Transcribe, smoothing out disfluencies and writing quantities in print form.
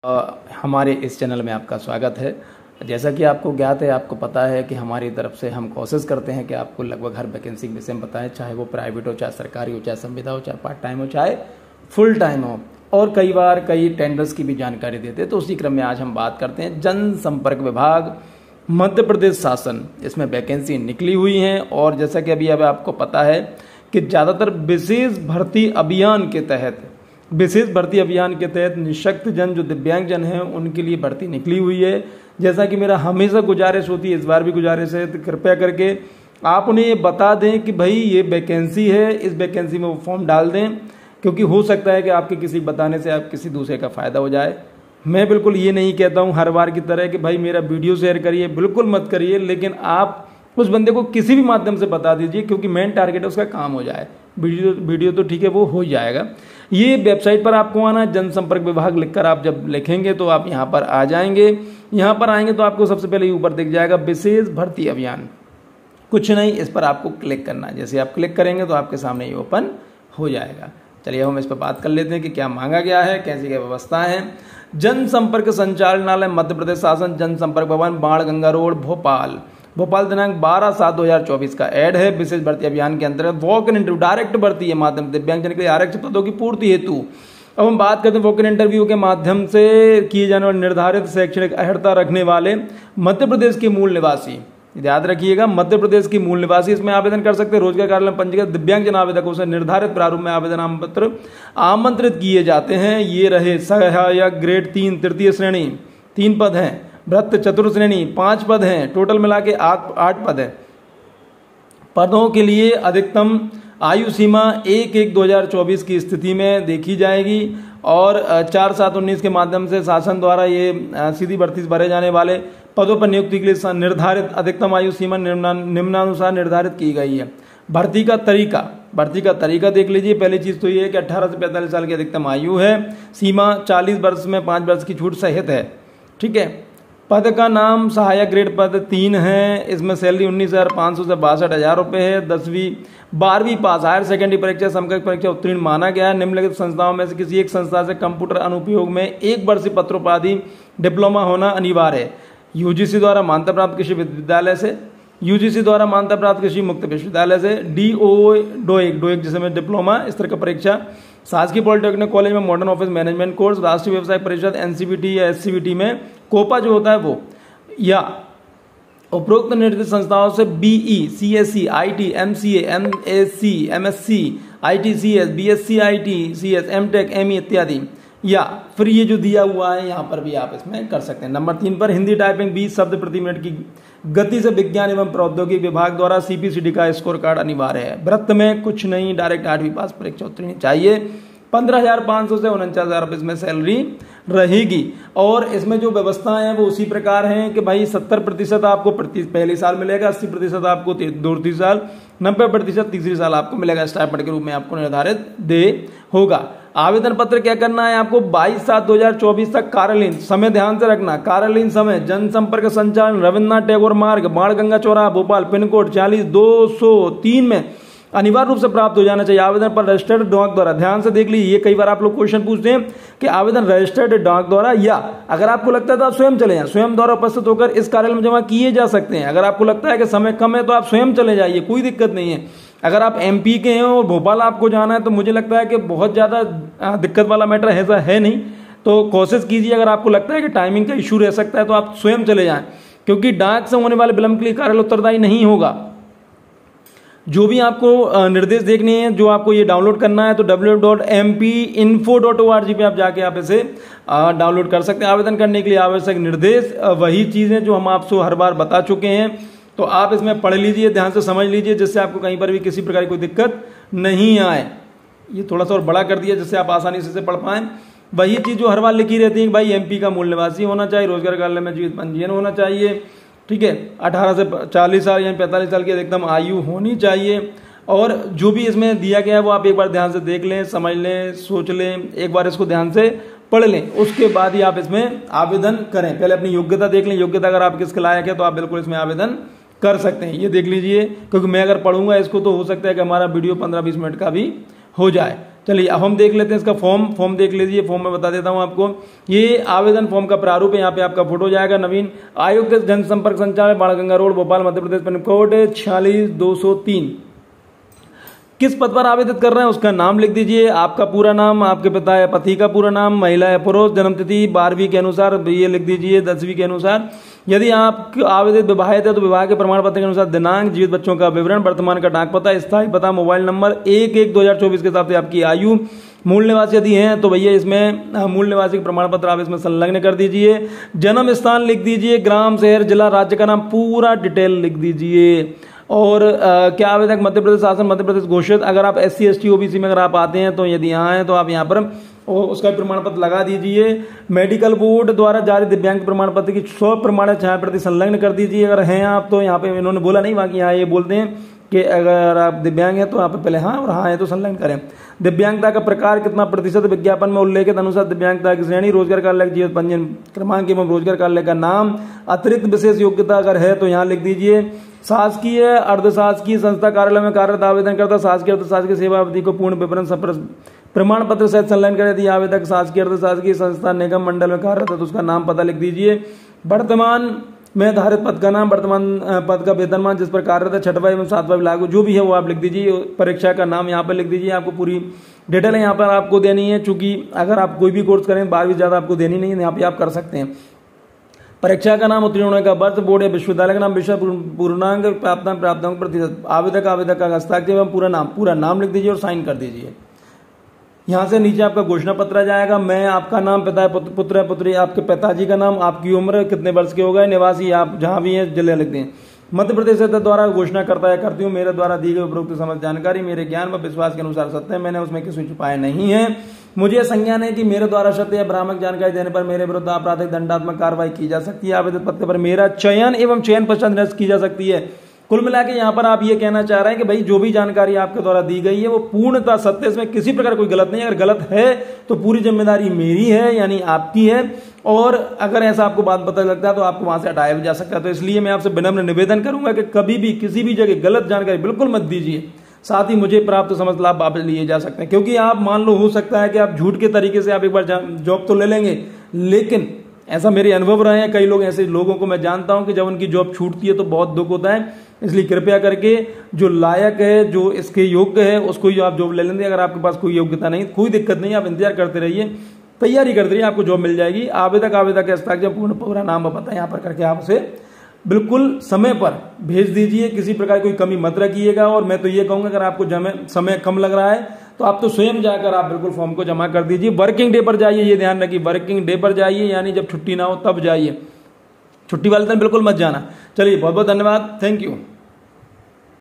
हमारे इस चैनल में आपका स्वागत है। जैसा कि आपको ज्ञात है, आपको पता है कि हमारी तरफ से हम कोशिश करते हैं कि आपको लगभग हर वैकेंसी के विषय में बताएं, चाहे वो प्राइवेट हो, चाहे सरकारी हो, चाहे संविदा हो, चाहे पार्ट टाइम हो, चाहे फुल टाइम हो, और कई बार कई टेंडर्स की भी जानकारी देते हैं। तो उसी क्रम में आज हम बात करते हैं जनसंपर्क विभाग मध्य प्रदेश शासन, इसमें वैकेंसी निकली हुई हैं। और जैसा कि अभी अब आपको पता है कि ज़्यादातर विशेष भर्ती अभियान के तहत निःशक्त जन, जो दिव्यांग जन हैं, उनके लिए भर्ती निकली हुई है। जैसा कि मेरा हमेशा गुजारिश होती है, इस बार भी गुजारिश है, तो कृपया करके आप उन्हें ये बता दें कि भाई ये वैकेंसी है, इस वैकेंसी में वो फॉर्म डाल दें, क्योंकि हो सकता है कि आपके किसी बताने से आप किसी दूसरे का फ़ायदा हो जाए। मैं बिल्कुल ये नहीं कहता हूँ हर बार की तरह कि भाई मेरा वीडियो शेयर करिए, बिल्कुल मत करिए, लेकिन आप उस बंदे को किसी भी माध्यम से बता दीजिए, क्योंकि मेन टारगेट है उसका काम हो जाए। वीडियो तो ठीक है, वो हो जाएगा। ये वेबसाइट पर आपको आना, जनसंपर्क विभाग लिखकर आप जब लिखेंगे तो आप यहाँ पर आ जाएंगे। यहाँ पर आएंगे तो आपको सबसे पहले ऊपर दिख जाएगा विशेष भर्ती अभियान, कुछ नहीं, इस पर आपको क्लिक करना है। जैसे आप क्लिक करेंगे तो आपके सामने ये ओपन हो जाएगा। चलिए हम इस पर बात कर लेते हैं कि क्या मांगा गया है, कैसी क्या व्यवस्था है। जनसंपर्क संचालनालय मध्य प्रदेश शासन, जनसंपर्क भवन, बाणगंगा रोड, भोपाल दिनांक 12/7/2024 का ऐड है। विशेष भर्ती अभियान के अंतर्गत वॉक इन इंटरव्यू डायरेक्ट भर्ती है माध्यम दिव्यांगजन के लिए आरक्षित पदों की पूर्ति हेतु। अब हम बात करते हैं वॉक इन इंटरव्यू के माध्यम से किए जाने वाले निर्धारित शैक्षणिक अर्हता रखने वाले मध्य प्रदेश के मूल निवासी, याद रखिएगा, मध्य प्रदेश की मूल निवासी इसमें आवेदन कर सकते हैं। रोजगार कार्यालय में पंजीकृत दिव्यांगजन आवेदकों से निर्धारित प्रारूप में आवेदन आमंत्रण आमंत्रित किए जाते हैं। ये रहे सहायक ग्रेड 3 तृतीय श्रेणी 3 पद हैं, भ्रष्ट चतुर्थ श्रेणी 5 पद हैं, टोटल मिला के 8 पद हैं। पदों के लिए अधिकतम आयु सीमा 1/1/2024 की स्थिति में देखी जाएगी और 4/7/19 के माध्यम से शासन द्वारा ये सीधी भर्ती भरे जाने वाले पदों पर नियुक्ति के लिए निर्धारित अधिकतम आयु सीमा निम्नानुसार निर्धारित की गई है। भर्ती का तरीका देख लीजिए। पहली चीज तो ये है कि 18 से 45 साल की अधिकतम आयु है, सीमा 40 वर्ष में 5 वर्ष की छूट सहित है। ठीक है। पद का नाम सहायक ग्रेड पद 3 है। इसमें सैलरी 19,500 से 62,000 रुपये है। 10वीं 12वीं पास, हायर सेकेंडरी परीक्षा, समकक्ष परीक्षा उत्तीर्ण माना गया है। निम्नलिखित संस्थाओं में से किसी एक संस्था से कंप्यूटर अनुपयोग में 1 वर्षीय पत्रोपाधि डिप्लोमा होना अनिवार्य है। यूजीसी द्वारा मान्यता प्राप्त कृषि विश्वविद्यालय से, यूजीसी द्वारा मान्यता प्राप्त कृषि मुक्त विश्वविद्यालय से, डोएक जिसमें डिप्लोमा स्तर का परीक्षा, शासकीय पॉलिटेक्निक कॉलेज में मॉडर्न ऑफिस मैनेजमेंट कोर्स, राष्ट्रीय व्यवसाय परिषद एनसीबीटी या एससीबीटी में कोपा जो होता है वो, या उपरोक्त निर्देशित संस्थाओं से BE, CSC, IT, MCA, MSc, MSc, ITCS, BSc IT, CS, MTech, ME इत्यादि, या फिर ये जो दिया हुआ है यहाँ पर भी आप इसमें कर सकते हैं। नंबर 3 पर हिंदी टाइपिंग 20 शब्द प्रति मिनट की गति से विज्ञान एवं प्रौद्योगिकी विभाग द्वारा सीपीसीडी का स्कोर कार्ड अनिवार्य है। वृत्त में कुछ नहीं, डायरेक्ट 8वीं पास परीक्षा उत्तीर्ण चाहिए। 15,500 से 49,000 रुपये इसमें सैलरी रहेगी। और इसमें जो व्यवस्थाएं हैं वो उसी प्रकार हैं कि भाई 70% आपको पहले साल मिलेगा, 80% आपको दूसरी साल, 90% तीसरी साल आपको मिलेगा। स्टाइपेंड के रूप में आपको निर्धारित दे होगा। आवेदन पत्र क्या करना है आपको, 22/7/2024 तक कार्यालयीन समय, ध्यान से रखना, कार्यालयीन समय जनसंपर्क संचालन रविन्द्रनाथ टैगोर मार्ग, बाणगंगा चौराहा, भोपाल, पिन कोड 40-203 में अनिवार्य रूप से प्राप्त हो जाना चाहिए। आवेदन पर रजिस्टर्ड डाक द्वारा, ध्यान से देख लीजिए, ये कई बार आप लोग क्वेश्चन पूछते हैं कि आवेदन रजिस्टर्ड डाक द्वारा, या अगर आपको लगता है तो आप स्वयं चले जाएं, स्वयं द्वारा उपस्थित होकर इस कार्यालय में जमा किए जा सकते हैं। अगर आपको लगता है कि समय कम है तो आप स्वयं चले जाइए, कोई दिक्कत नहीं है। अगर आप एमपी के हैं और भोपाल आपको जाना है तो मुझे लगता है कि बहुत ज़्यादा दिक्कत वाला मैटर ऐसा है नहीं, तो कोशिश कीजिए। अगर आपको लगता है कि टाइमिंग का इशू रह सकता है तो आप स्वयं चले जाएं, क्योंकि डाक से होने वाले विलंब के लिए कार्यालय उत्तरदायी नहीं होगा। जो भी आपको निर्देश देखने हैं, जो आपको ये डाउनलोड करना है, तो www.mpinfo.org पे आप जाके आप इसे डाउनलोड कर सकते हैं। आवेदन करने के लिए आवश्यक निर्देश वही चीज़ें जो हम आपसे हर बार बता चुके हैं, तो आप इसमें पढ़ लीजिए, ध्यान से समझ लीजिए, जिससे आपको कहीं पर भी किसी प्रकार की कोई दिक्कत नहीं आए। ये थोड़ा सा और बड़ा कर दिया जिससे आप आसानी से पढ़ पाएं। वही चीज़ जो हर बार लिखी रहती है कि भाई एमपी का मूल निवासी होना चाहिए, रोजगार कार्यालय में जीवित पंजीयन होना चाहिए, ठीक है, 18 से 40 साल यानी 45 साल की अधिकतम आयु होनी चाहिए। और जो भी इसमें दिया गया है वो आप एक बार ध्यान से देख लें, समझ लें, सोच लें, एक बार इसको ध्यान से पढ़ लें, उसके बाद ही आप इसमें आवेदन करें। पहले अपनी योग्यता देख लें, योग्यता अगर आप किसके लायक है तो आप बिल्कुल इसमें आवेदन कर सकते हैं। ये देख लीजिए, क्योंकि मैं अगर पढ़ूंगा इसको तो हो सकता है कि हमारा वीडियो 15-20 मिनट का भी हो जाए। चलिए अब हम देख लेते हैं इसका फॉर्म देख लीजिए। फॉर्म में बता देता हूं आपको, ये आवेदन फॉर्म का प्रारूप है। यहाँ पे आपका फोटो जाएगा। नवीन आयुक्त जनसंपर्क संचालक Banganga road Bhopal Madhya Pradesh pin code 46203। किस पद पर आवेदन कर रहे हैं उसका नाम लिख दीजिए, आपका पूरा नाम, आपके पिता या पति का पूरा नाम, महिला या पुरुष, जन्मतिथि 12वीं के अनुसार ये लिख दीजिए, 10वीं के अनुसार। यदि आप आवेदित विवाहित है तो विवाह के प्रमाण पत्र के अनुसार दिनांक, जीवित बच्चों का विवरण, वर्तमान का डाक पता, स्थायी पता, मोबाइल नंबर, 1/1/2024 के हिसाब से आपकी आयु, मूल निवासी यदि हैं तो भैया इसमें मूल निवासी के प्रमाण पत्र आप इसमें संलग्न कर दीजिए। जन्म स्थान लिख दीजिए, ग्राम, शहर, जिला, राज्य का नाम पूरा डिटेल लिख दीजिए। और क्या आवेदक मध्य प्रदेश शासन मध्य प्रदेश घोषित, अगर आप SC ST OBC में अगर आप आते हैं तो यदि यहाँ हैं तो आप यहाँ पर उसका प्रमाण पत्र लगा दीजिए। मेडिकल बोर्ड द्वारा जारी दिव्यांग प्रमाण पत्र की 100 प्रमाणित छायाप्रति संलग्न कर दीजिए अगर हैं आप तो। यहाँ पे इन्होंने बोला नहीं, बाकी यहाँ ये बोलते हैं कि अगर आप दिव्यांग हैं तो यहाँ पे पहले हाँ और हाँ है तो संलग्न करें। दिव्यांगता का प्रकार कितना प्रतिशत, विज्ञापन में उल्लेखित अनुसार दिव्यांगता की श्रेणी, रोजगार कार्यालय, जीवित पंजीयन क्रमांक एवं रोजगार कार्यालय का नाम, अतिरिक्त विशेष योग्यता अगर है तो यहाँ लिख दीजिए। शासकीय अर्धशासकीय संस्था कार्यालय में कार्यरत आवेदन करता शासकीय अर्धशासकीय सेवा अवधि को पूर्ण विवरण प्रमाण पत्र सहित संलग्न कर दिया। आवेदक शासकीय अर्धशासकीय संस्था निगम मंडल में कार्यरत है तो उसका नाम पता लिख दीजिए। वर्तमान में धारित पद का नाम, वर्तमान पद का वेतनमान जिस पर कार्यरत है, 6वां एवं 7वां लागू जो भी है वो आप लिख दीजिए। परीक्षा का नाम यहाँ पर लिख दीजिए। आपको पूरी डिटेल यहाँ पर आपको देनी है, चूंकि अगर आप कोई भी कोर्स करें 12वीं ज्यादा आपको देनी नहीं है, यहाँ पे आप कर सकते हैं। परीक्षा का नाम, उत्तीर्ण होने का वर्ष, बोर्ड या विश्वविद्यालय का नाम, विषय, पूर्णांक, प्राप्तांक, प्रतिशत, आवेदक का हस्ताक्षर एवं पूरा नाम लिख दीजिए और साइन कर दीजिए। यहाँ से नीचे आपका घोषणा पत्र आ जाएगा। मैं, आपका नाम, पिता, पुत्र या पुत्री, आपके पिताजी का नाम, आपकी उम्र, कितने वर्ष के हो गए, निवासी आप जहाँ भी हैं जिले लिख दें। मध्य प्रदेश द्वारा घोषणा करता है करती हूँ, मेरे द्वारा दी गई उपरोक्त समस्त जानकारी मेरे ज्ञान व विश्वास के अनुसार सत्य है, मैंने उसमें किसी छुपाया नहीं है। मुझे संज्ञान है कि मेरे द्वारा सत्य या भ्रामक जानकारी देने पर मेरे विरुद्ध आपराधिक दंडात्मक कार्रवाई की जा सकती है। आवेदन पत्र पर मेरा चयन एवं चयन पश्चात निरस्त की जा सकती है। कुल मिला के यहाँ पर आप ये कहना चाह रहे हैं कि भाई जो भी जानकारी आपके द्वारा दी गई है वो पूर्णतः सत्य, इसमें किसी प्रकार कोई गलत नहीं है। अगर गलत है तो पूरी जिम्मेदारी मेरी है, यानी आपकी है। और अगर ऐसा आपको बात पता लगता है तो आपको वहां से हटाया भी जा सकता है। तो इसलिए मैं आपसे विनम्र निवेदन करूंगा कि कभी भी किसी भी जगह गलत जानकारी बिल्कुल मत दीजिए। साथ ही मुझे प्राप्त समझ लाभ वापस लिए जा सकते हैं, क्योंकि आप मान लो हो सकता है कि आप झूठ के तरीके से आप एक बार जॉब तो ले लेंगे, लेकिन ऐसा मेरे अनुभव रहे हैं, कई लोग ऐसे लोगों को मैं जानता हूं कि जब उनकी जॉब छूटती है तो बहुत दुख होता है। इसलिए कृपया करके जो लायक है, जो इसके योग्य है, उसको ही आप जॉब ले लेंगे। अगर आपके पास कोई योग्यता नहीं, कोई दिक्कत नहीं, आप इंतजार करते रहिए, तैयारी करते रहिए, आपको जॉब मिल जाएगी। आवेदक के हस्ताक्षर पूरा नाम पता यहाँ पर करके आप उसे बिल्कुल समय पर भेज दीजिए। किसी प्रकार कोई कमी मत रखिएगा। और मैं तो ये कहूंगा अगर आपको समय कम लग रहा है तो आप तो स्वयं जाकर आप बिल्कुल फॉर्म को जमा कर दीजिए। वर्किंग डे पर जाइए, ये ध्यान रखिए, वर्किंग डे पर जाइए, यानी जब छुट्टी ना हो तब जाइए, छुट्टी वाले दिन बिल्कुल मत जाना। चलिए बहुत बहुत धन्यवाद, थैंक यू।